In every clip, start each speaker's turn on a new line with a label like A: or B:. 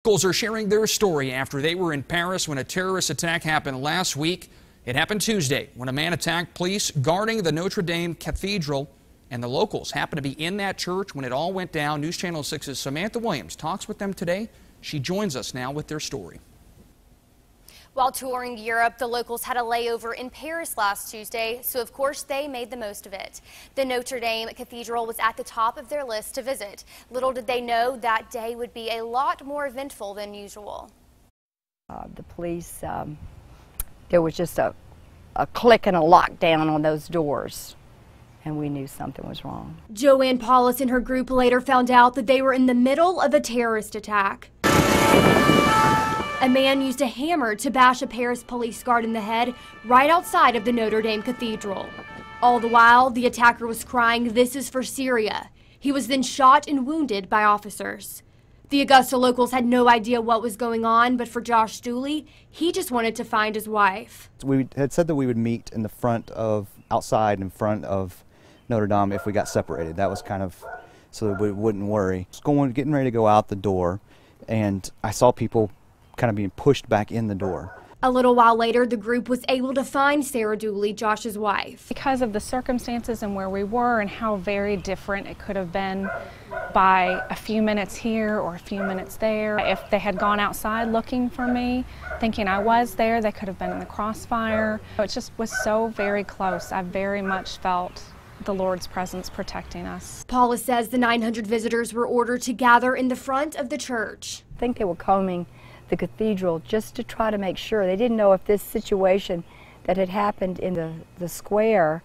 A: Locals are sharing their story after they were in Paris when a terrorist attack happened last week. It happened Tuesday when a man attacked police guarding the Notre Dame Cathedral, and the locals happened to be in that church when it all went down. News Channel 6's Samantha Williams talks with them today. She joins us now with their story.
B: While touring Europe, the locals had a layover in Paris last Tuesday, so of course they made the most of it. The Notre Dame Cathedral was at the top of their list to visit. Little did they know that day would be a lot more eventful than usual.
C: The police, there was just a click and a lockdown on those doors, and we knew something was wrong.
B: Joanne Paulus and her group later found out that they were in the middle of a terrorist attack. A man used a hammer to bash a Paris police guard in the head right outside of the Notre Dame Cathedral. All the while, the attacker was crying, "This is for Syria." He was then shot and wounded by officers. The Augusta locals had no idea what was going on, but for Josh Dooley, he just wanted to find his wife.
D: We had said that we would meet in the outside in front of Notre Dame if we got separated. That was kind of so that we wouldn't worry. Getting ready to go out the door, and I saw people kind of being pushed back in the door.
B: A little while later, the group was able to find Sarah Dooley, Josh's wife.
E: Because of the circumstances and where we were and how very different it could have been by a few minutes here or a few minutes there. If they had gone outside looking for me, thinking I was there, they could have been in the crossfire. It just was so very close. I very much felt the Lord's presence protecting us.
B: Paula says the 900 visitors were ordered to gather in the front of the church.
C: I think they were combing the cathedral just to try to make sure. They didn't know if this situation that had happened in the square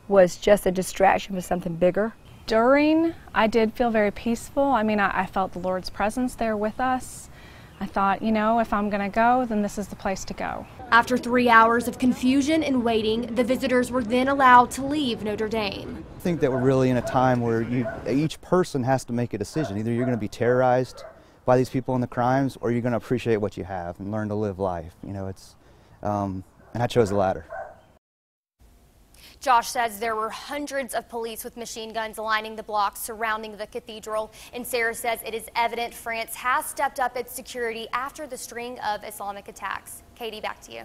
C: was just a distraction for something bigger.
E: I did feel very peaceful. I mean, I felt the Lord's presence there with us. I thought, you know, if I'm going to go, then this is the place to go.
B: After 3 hours of confusion and waiting, the visitors were then allowed to leave Notre Dame.
D: I think that we're really in a time where each person has to make a decision. Either you're going to be terrorized by these people and the crimes, or you're going to appreciate what you have and learn to live life. You know, and I chose the latter.
B: Josh says there were hundreds of police with machine guns lining the blocks surrounding the cathedral, and Sarah says it is evident France has stepped up its security after the string of Islamic attacks. Katie, back to you.